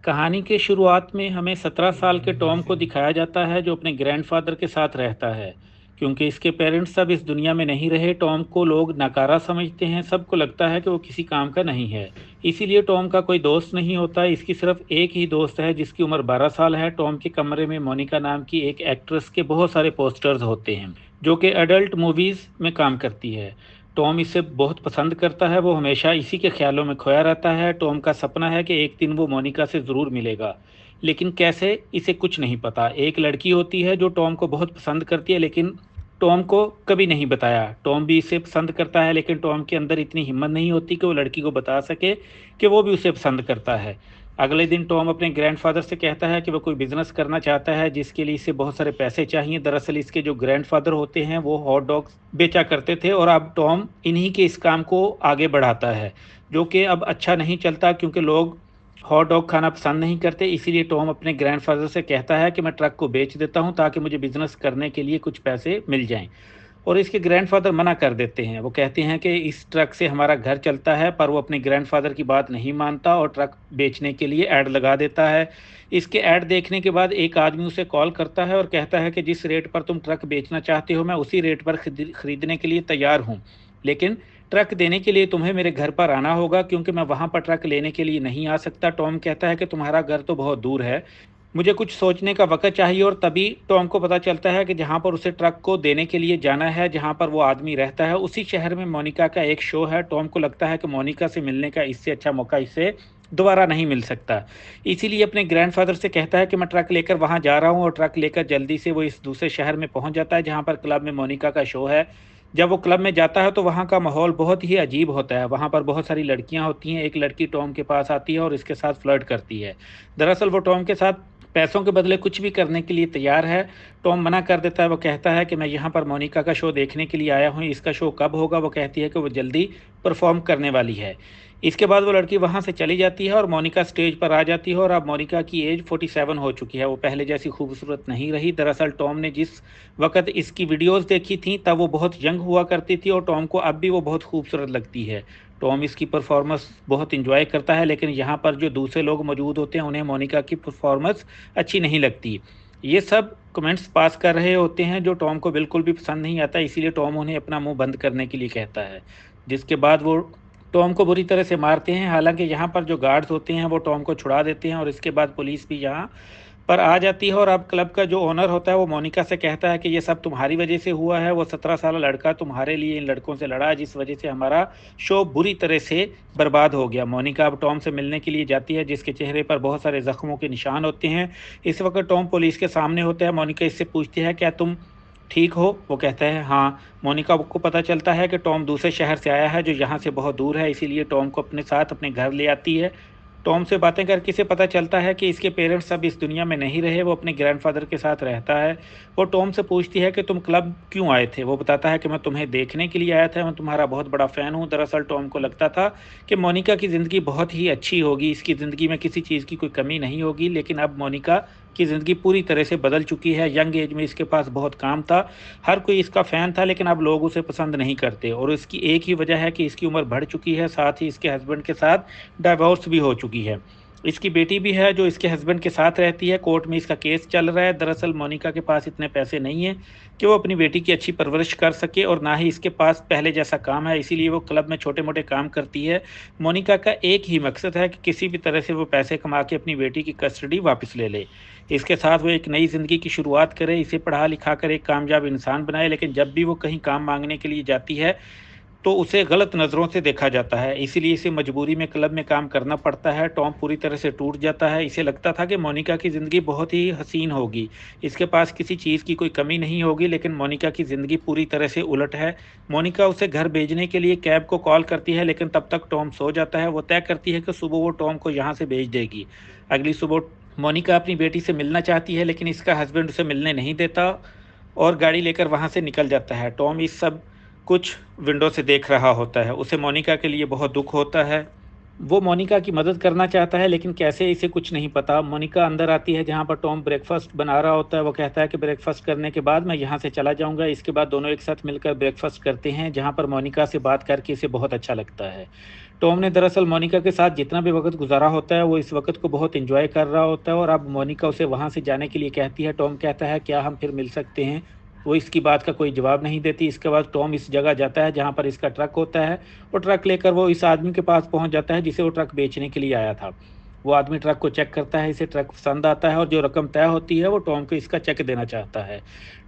कहानी के शुरुआत में हमें 17 साल के टॉम को दिखाया जाता है जो अपने ग्रैंडफादर के साथ रहता है। क्योंकि इसके पेरेंट्स अब इस दुनिया में नहीं रहे, टॉम को लोग नकारा समझते हैं। सबको लगता है कि वो किसी काम का नहीं है। इसीलिए टॉम का कोई दोस्त नहीं होता। इसकी सिर्फ एक ही दोस्त है जिसकी उम्र 12 साल है। टॉम के कमरे में मोनिका नाम की एक एक्ट्रेस के बहुत सारे पोस्टर्स होते हैं जो कि एडल्ट मूवीज़ में काम करती है। टॉम इसे बहुत पसंद करता है। वो हमेशा इसी के ख्यालों में खोया रहता है। टॉम का सपना है कि एक दिन वो मोनिका से ज़रूर मिलेगा, लेकिन कैसे, इसे कुछ नहीं पता। एक लड़की होती है जो टॉम को बहुत पसंद करती है, लेकिन टॉम को कभी नहीं बताया। टॉम भी इसे पसंद करता है, लेकिन टॉम के अंदर इतनी हिम्मत नहीं होती कि वो लड़की को बता सके कि वो भी उसे पसंद करता है। अगले दिन टॉम अपने ग्रैंडफादर से कहता है कि वो कोई बिजनेस करना चाहता है जिसके लिए इसे बहुत सारे पैसे चाहिए। दरअसल इसके जो ग्रैंडफादर होते हैं वो हॉट डॉग्स बेचा करते थे और अब टॉम इन्हीं के इस काम को आगे बढ़ाता है, जो कि अब अच्छा नहीं चलता क्योंकि लोग हॉट डॉग खाना पसंद नहीं करते। इसीलिए टॉम अपने ग्रैंडफादर से कहता है कि मैं ट्रक को बेच देता हूँ ताकि मुझे बिजनेस करने के लिए कुछ पैसे मिल जाएं। और इसके ग्रैंडफादर मना कर देते हैं। वो कहते हैं कि इस ट्रक से हमारा घर चलता है, पर वो अपने ग्रैंडफादर की बात नहीं मानता और ट्रक बेचने के लिए ऐड लगा देता है। इसके ऐड देखने के बाद एक आदमी उसे कॉल करता है और कहता है कि जिस रेट पर तुम ट्रक बेचना चाहते हो मैं उसी रेट पर खरीदने के लिए तैयार हूँ, लेकिन ट्रक देने के लिए तुम्हें मेरे घर पर आना होगा क्योंकि मैं वहाँ पर ट्रक लेने के लिए नहीं आ सकता। टॉम कहता है कि तुम्हारा घर तो बहुत दूर है, मुझे कुछ सोचने का वक़्त चाहिए। और तभी टॉम को पता चलता है कि जहाँ पर उसे ट्रक को देने के लिए जाना है, जहाँ पर वो आदमी रहता है, उसी शहर में मोनिका का एक शो है। टॉम को लगता है कि मोनिका से मिलने का इससे अच्छा मौका इसे दोबारा नहीं मिल सकता। इसीलिए अपने ग्रैंडफ़ादर से कहता है कि मैं ट्रक लेकर वहाँ जा रहा हूँ और ट्रक लेकर जल्दी से वो इस दूसरे शहर में पहुँच जाता है जहाँ पर क्लब में मोनिका का शो है। जब वो क्लब में जाता है तो वहाँ का माहौल बहुत ही अजीब होता है। वहाँ पर बहुत सारी लड़कियाँ होती हैं। एक लड़की टॉम के पास आती है और इसके साथ फ्लर्ट करती है। दरअसल वो टॉम के साथ पैसों के बदले कुछ भी करने के लिए तैयार है। टॉम मना कर देता है। वो कहता है कि मैं यहाँ पर मोनिका का शो देखने के लिए आया हूँ। इसका शो कब होगा? वो कहती है कि वो जल्दी परफॉर्म करने वाली है। इसके बाद वो लड़की वहाँ से चली जाती है और मोनिका स्टेज पर आ जाती है। और अब मोनिका की एज 47 हो चुकी है। वो पहले जैसी खूबसूरत नहीं रही। दरअसल टॉम ने जिस वक्त इसकी वीडियोस देखी थी तब वो बहुत यंग हुआ करती थी और टॉम को अब भी वो बहुत खूबसूरत लगती है। टॉम इसकी परफॉर्मेंस बहुत इंजॉय करता है, लेकिन यहाँ पर जो दूसरे लोग मौजूद होते हैं उन्हें मोनिका की परफॉर्मेंस अच्छी नहीं लगती। ये सब कमेंट्स पास कर रहे होते हैं जो टॉम को बिल्कुल भी पसंद नहीं आता। इसीलिए टॉम उन्हें अपना मुंह बंद करने के लिए कहता है, जिसके बाद वो टॉम को बुरी तरह से मारते हैं। हालांकि यहाँ पर जो गार्ड्स होते हैं वो टॉम को छुड़ा देते हैं और इसके बाद पुलिस भी यहाँ पर आ जाती है। और अब क्लब का जो ओनर होता है वो मोनिका से कहता है कि ये सब तुम्हारी वजह से हुआ है। वो 17 साल लड़का तुम्हारे लिए इन लड़कों से लड़ा जिस वजह से हमारा शो बुरी तरह से बर्बाद हो गया। मोनिका अब टॉम से मिलने के लिए जाती है जिसके चेहरे पर बहुत सारे जख्मों के निशान होते हैं। इस वक्त टॉम पुलिस के सामने होता है। मोनिका इससे पूछती है क्या तुम ठीक हो? वो कहता है हाँ। मोनिका को पता चलता है कि टॉम दूसरे शहर से आया है जो यहाँ से बहुत दूर है, इसीलिए टॉम को अपने साथ अपने घर ले आती है। टॉम से बातें करके इसे पता चलता है कि इसके पेरेंट्स अब इस दुनिया में नहीं रहे। वो अपने ग्रैंडफादर के साथ रहता है। वो टॉम से पूछती है कि तुम क्लब क्यों आए थे? वो बताता है कि मैं तुम्हें देखने के लिए आया था, मैं तुम्हारा बहुत बड़ा फ़ैन हूँ। दरअसल टॉम को लगता था कि मोनिका की ज़िंदगी बहुत ही अच्छी होगी, इसकी ज़िंदगी में किसी चीज़ की कोई कमी नहीं होगी। लेकिन अब मोनिका की ज़िंदगी पूरी तरह से बदल चुकी है। यंग एज में इसके पास बहुत काम था, हर कोई इसका फ़ैन था, लेकिन अब लोग उसे पसंद नहीं करते। और इसकी एक ही वजह है कि इसकी उम्र बढ़ चुकी है, साथ ही इसके हस्बैंड के साथ डाइवोर्स भी हो चुकी है। इसकी बेटी भी है जो इसके हस्बैंड के साथ रहती है। कोर्ट में इसका केस चल रहा है। दरअसल मोनिका के पास इतने पैसे नहीं है कि वो अपनी बेटी की अच्छी परवरिश कर सके और ना ही इसके पास पहले जैसा काम है, इसीलिए वो क्लब में छोटे मोटे काम करती है। मोनिका का एक ही मकसद है कि किसी भी तरह से वो पैसे कमा के अपनी बेटी की कस्टडी वापस ले ले। इसके साथ वो एक नई ज़िंदगी की शुरुआत करे, इसे पढ़ा लिखा कर एक कामयाब इंसान बनाए। लेकिन जब भी वो कहीं काम मांगने के लिए जाती है तो उसे गलत नज़रों से देखा जाता है, इसीलिए इसे मजबूरी में क्लब में काम करना पड़ता है। टॉम पूरी तरह से टूट जाता है। इसे लगता था कि मोनिका की ज़िंदगी बहुत ही हसीन होगी, इसके पास किसी चीज़ की कोई कमी नहीं होगी, लेकिन मोनिका की ज़िंदगी पूरी तरह से उलट है। मोनिका उसे घर भेजने के लिए कैब को कॉल करती है, लेकिन तब तक टॉम सो जाता है। वो तय करती है कि सुबह वो टॉम को यहाँ से भेज देगी। अगली सुबह मोनिका अपनी बेटी से मिलना चाहती है, लेकिन इसका हस्बैंड उसे मिलने नहीं देता और गाड़ी लेकर वहाँ से निकल जाता है। टॉम इस सब कुछ विंडो से देख रहा होता है। उसे मोनिका के लिए बहुत दुख होता है। वो मोनिका की मदद करना चाहता है, लेकिन कैसे इसे कुछ नहीं पता। मोनिका अंदर आती है जहाँ पर टॉम ब्रेकफास्ट बना रहा होता है। वो कहता है कि ब्रेकफास्ट करने के बाद मैं यहाँ से चला जाऊँगा। इसके बाद दोनों एक साथ मिलकर ब्रेकफास्ट करते हैं, जहाँ पर मोनिका से बात करके इसे बहुत अच्छा लगता है। टॉम ने दरअसल मोनिका के साथ जितना भी वक़्त गुज़ारा होता है, वो इस वक़्त को बहुत एन्जॉय कर रहा होता है और अब मोनिका उसे वहाँ से जाने के लिए कहती है। टॉम कहता है, "क्या हम फिर मिल सकते हैं?" वो इसकी बात का कोई जवाब नहीं देती। इसके बाद टॉम इस जगह जाता है जहाँ पर इसका ट्रक होता है। वो ट्रक लेकर वो इस आदमी के पास पहुँच जाता है जिसे वो ट्रक बेचने के लिए आया था। वो आदमी ट्रक को चेक करता है, इसे ट्रक पसंद आता है और जो रकम तय होती है वो टॉम को इसका चेक देना चाहता है।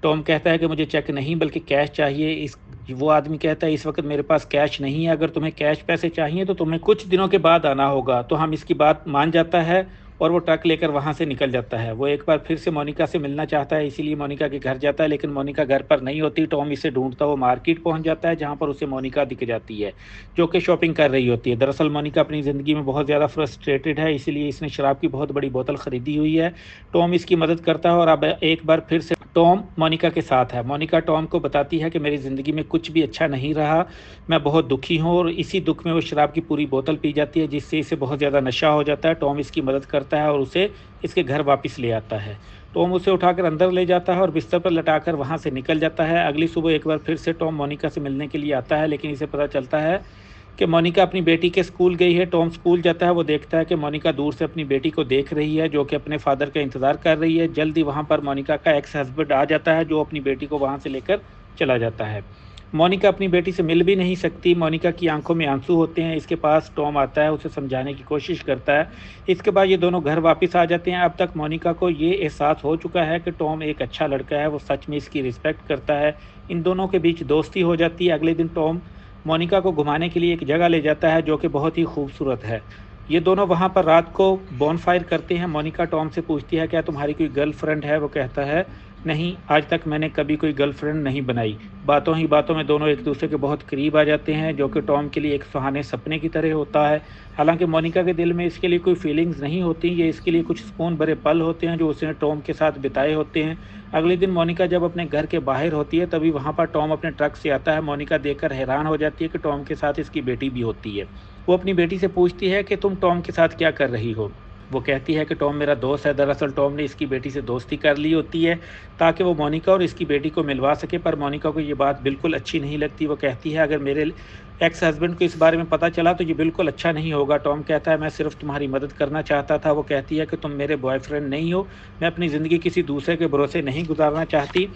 टॉम कहता है कि मुझे चेक नहीं बल्कि कैश चाहिए। इस वो आदमी कहता है, इस वक़्त मेरे पास कैश नहीं है, अगर तुम्हें कैश पैसे चाहिए तो तुम्हें कुछ दिनों के बाद आना होगा। तो हम इसकी बात मान जाता है और वो ट्रक लेकर वहाँ से निकल जाता है। वो एक बार फिर से मोनिका से मिलना चाहता है, इसीलिए मोनिका के घर जाता है, लेकिन मोनिका घर पर नहीं होती। टॉम इसे ढूँढता हुआ मार्केट पहुँच जाता है जहाँ पर उसे मोनिका दिख जाती है, जो कि शॉपिंग कर रही होती है। दरअसल मोनिका अपनी ज़िंदगी में बहुत ज़्यादा फ्रस्ट्रेटेड है, इसीलिए इसने शराब की बहुत बड़ी बोतल खरीदी हुई है। टॉम इसकी मदद करता है और अब एक बार फिर से टॉम मोनिका के साथ है। मोनिका टॉम को बताती है कि मेरी ज़िंदगी में कुछ भी अच्छा नहीं रहा, मैं बहुत दुखी हूँ, और इसी दुख में वो शराब की पूरी बोतल पी जाती है, जिससे इसे बहुत ज़्यादा नशा हो जाता है। टॉम इसकी मदद करता है और उसे इसके घर वापस ले आता है। टॉम उसे उठाकर अंदर ले जाता है और बिस्तर पर लटाकर वहाँ से निकल जाता है। अगली सुबह एक बार फिर से टॉम मोनिका से मिलने के लिए आता है, लेकिन इसे पता चलता है कि मोनिका अपनी बेटी के स्कूल गई है। टॉम स्कूल जाता है, वो देखता है कि मोनिका दूर से अपनी बेटी को देख रही है, जो कि अपने फादर का इंतज़ार कर रही है। जल्द ही वहाँ पर मोनिका का एक्स हस्बैंड आ जाता है, जो अपनी बेटी को वहाँ से लेकर चला जाता है। मोनिका अपनी बेटी से मिल भी नहीं सकती। मोनिका की आंखों में आंसू होते हैं। इसके पास टॉम आता है, उसे समझाने की कोशिश करता है। इसके बाद ये दोनों घर वापस आ जाते हैं। अब तक मोनिका को ये एहसास हो चुका है कि टॉम एक अच्छा लड़का है, वो सच में इसकी रिस्पेक्ट करता है। इन दोनों के बीच दोस्ती हो जाती है। अगले दिन टॉम मोनिका को घुमाने के लिए एक जगह ले जाता है, जो कि बहुत ही खूबसूरत है। ये दोनों वहाँ पर रात को बॉनफायर करते हैं। मोनिका टॉम से पूछती है, क्या तुम्हारी कोई गर्लफ्रेंड है? वो कहता है, नहीं, आज तक मैंने कभी कोई गर्लफ्रेंड नहीं बनाई। बातों ही बातों में दोनों एक दूसरे के बहुत करीब आ जाते हैं, जो कि टॉम के लिए एक सुहाने सपने की तरह होता है। हालांकि मोनिका के दिल में इसके लिए कोई फीलिंग्स नहीं होती, ये इसके लिए कुछ सुकून भरे पल होते हैं जो उसने टॉम के साथ बिताए होते हैं। अगले दिन मोनिका जब अपने घर के बाहर होती है, तभी वहाँ पर टॉम अपने ट्रक से आता है। मोनिका देखकर हैरान हो जाती है कि टॉम के साथ इसकी बेटी भी होती है। वो अपनी बेटी से पूछती है कि तुम टॉम के साथ क्या कर रही हो? वो कहती है कि टॉम मेरा दोस्त है। दरअसल टॉम ने इसकी बेटी से दोस्ती कर ली होती है ताकि वो मोनिका और इसकी बेटी को मिलवा सके, पर मोनिका को ये बात बिल्कुल अच्छी नहीं लगती। वो कहती है, अगर मेरे एक्स हस्बैंड को इस बारे में पता चला तो ये बिल्कुल अच्छा नहीं होगा। टॉम कहता है, मैं सिर्फ तुम्हारी मदद करना चाहता था। वो कहती है कि तुम मेरे बॉयफ्रेंड नहीं हो, मैं अपनी ज़िंदगी किसी दूसरे के भरोसे नहीं गुजारना चाहती।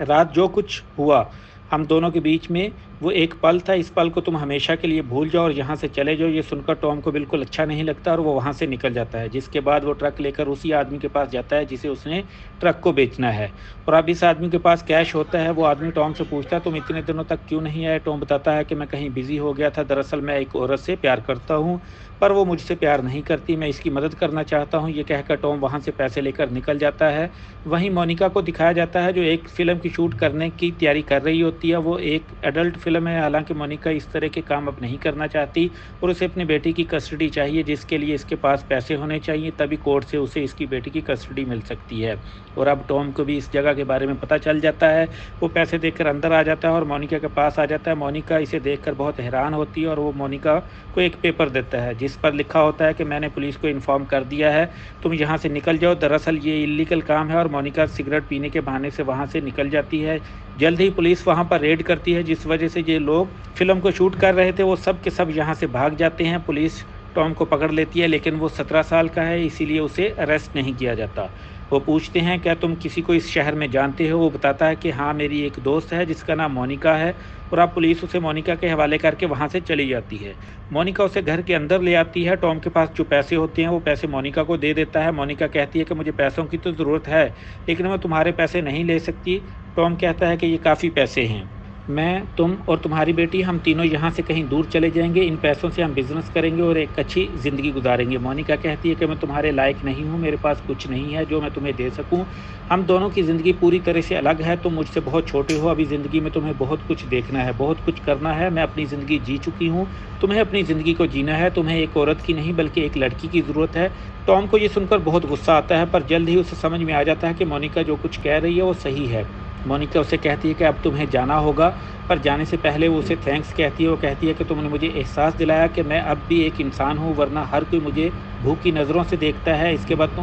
रात जो कुछ हुआ हम दोनों के बीच में, वो एक पल था, इस पल को तुम हमेशा के लिए भूल जाओ और यहाँ से चले जाओ। ये सुनकर टॉम को बिल्कुल अच्छा नहीं लगता और वो वहाँ से निकल जाता है, जिसके बाद वो ट्रक लेकर उसी आदमी के पास जाता है जिसे उसने ट्रक को बेचना है। और अब इस आदमी के पास कैश होता है। वो आदमी टॉम से पूछता है, तुम इतने दिनों तक क्यों नहीं आए? टॉम बताता है कि मैं कहीं बिजी हो गया था, दरअसल मैं एक औरत से प्यार करता हूँ, पर वो मुझसे प्यार नहीं करती, मैं इसकी मदद करना चाहता हूँ। ये कहकर टॉम वहाँ से पैसे लेकर निकल जाता है। वहीं मोनिका को दिखाया जाता है, जो एक फ़िल्म की शूट करने की तैयारी कर रही होती है। वो एक एडल्ट फ़िल्म है, हालांकि मोनिका इस तरह के काम अब नहीं करना चाहती और उसे अपनी बेटी की कस्टडी चाहिए, जिसके लिए इसके पास पैसे होने चाहिए, तभी कोर्ट से उसे इसकी बेटी की कस्टडी मिल सकती है। और अब टॉम को भी इस जगह के बारे में पता चल जाता है। वो पैसे देकर अंदर आ जाता है और मोनिका के पास आ जाता है। मोनिका इसे देखकर बहुत हैरान होती है और वो मोनिका को एक पेपर देता है, जिस पर लिखा होता है कि मैंने पुलिस को इन्फॉर्म कर दिया है, तुम यहाँ से निकल जाओ। दरअसल ये इल्लीगल काम है और मोनिका सिगरेट पीने के बहाने से वहाँ से निकल जाती है। जल्द ही पुलिस वहाँ पर रेड करती है, जिस वजह से ये लोग फिल्म को शूट कर रहे थे वो सब के सब यहाँ से भाग जाते हैं। पुलिस टॉम को पकड़ लेती है, लेकिन वो 17 साल का है, इसीलिए उसे अरेस्ट नहीं किया जाता। वो पूछते हैं, क्या तुम किसी को इस शहर में जानते हो? वो बताता है कि हाँ, मेरी एक दोस्त है जिसका नाम मोनिका है। और अब पुलिस उसे मोनिका के हवाले करके वहाँ से चली जाती है। मोनिका उसे घर के अंदर ले आती है। टॉम के पास जो पैसे होते हैं वो पैसे मोनिका को दे देता है। मोनिका कहती है कि मुझे पैसों की तो ज़रूरत है, लेकिन मैं तुम्हारे पैसे नहीं ले सकती। टॉम कहता है कि ये काफ़ी पैसे हैं, मैं, तुम और तुम्हारी बेटी, हम तीनों यहाँ से कहीं दूर चले जाएंगे। इन पैसों से हम बिज़नेस करेंगे और एक अच्छी ज़िंदगी गुजारेंगे। मोनिका कहती है कि मैं तुम्हारे लायक नहीं हूँ, मेरे पास कुछ नहीं है जो मैं तुम्हें दे सकूँ। हम दोनों की ज़िंदगी पूरी तरह से अलग है। तुम मुझसे बहुत छोटे हो, अभी ज़िंदगी में तुम्हें बहुत कुछ देखना है, बहुत कुछ करना है। मैं अपनी ज़िंदगी जी चुकी हूँ, तुम्हें अपनी ज़िंदगी को जीना है। तुम्हें एक औरत की नहीं बल्कि एक लड़की की ज़रूरत है। टॉम को ये सुनकर बहुत गुस्सा आता है, पर जल्द ही उसे समझ में आ जाता है कि मोनिका जो कुछ कह रही है वो सही है। मोनिका उसे कहती है कि अब तुम्हें जाना होगा, पर जाने से पहले वो उसे थैंक्स कहती है। वो कहती है कि तुमने मुझे एहसास दिलाया कि मैं अब भी एक इंसान हूँ, वरना हर कोई मुझे भूखी नज़रों से देखता है। इसके बाद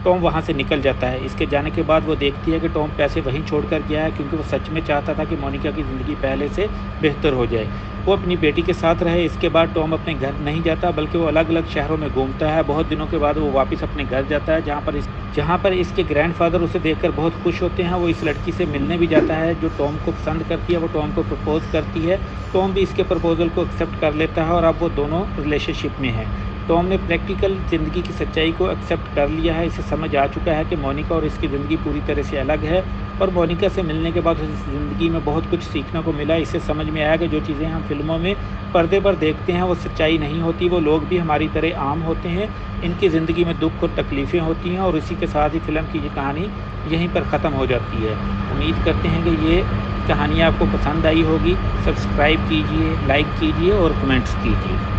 टॉम वहाँ से निकल जाता है। इसके जाने के बाद वो देखती है कि टॉम पैसे वहीं छोड़ कर गया है, क्योंकि वो सच में चाहता था कि मोनिका की ज़िंदगी पहले से बेहतर हो जाए, वो अपनी बेटी के साथ रहे। इसके बाद टॉम अपने घर नहीं जाता, बल्कि वो अलग-अलग शहरों में घूमता है। बहुत दिनों के बाद वो वापस अपने घर जाता है, जहाँ पर इसके ग्रैंडफ़ादर उसे देखकर बहुत खुश होते हैं। वो इस लड़की से मिलने भी जाता है जो टॉम को पसंद करती है। वो टॉम को प्रपोज़ करती है। टॉम भी इसके प्रपोज़ल को एक्सेप्ट कर लेता है और अब वो दोनों रिलेशनशिप में हैं। टॉम ने प्रैक्टिकल ज़िंदगी की सच्चाई को एक्सेप्ट कर लिया है। इसे समझ आ चुका है कि मोनिका और इसकी ज़िंदगी पूरी तरह से अलग है, और मोनिका से मिलने के बाद उस ज़िंदगी में बहुत कुछ सीखने को मिला। इसे समझ में आया कि जो चीज़ें हम फ़िल्मों में पर्दे पर देखते हैं वो सच्चाई नहीं होती। वो लोग भी हमारी तरह आम होते हैं, इनकी ज़िंदगी में दुख और तकलीफ़ें होती हैं, और इसी के साथ ही फ़िल्म की ये कहानी यहीं पर ख़त्म हो जाती है। उम्मीद करते हैं कि ये कहानी आपको पसंद आई होगी। सब्सक्राइब कीजिए, लाइक कीजिए और कमेंट्स कीजिए।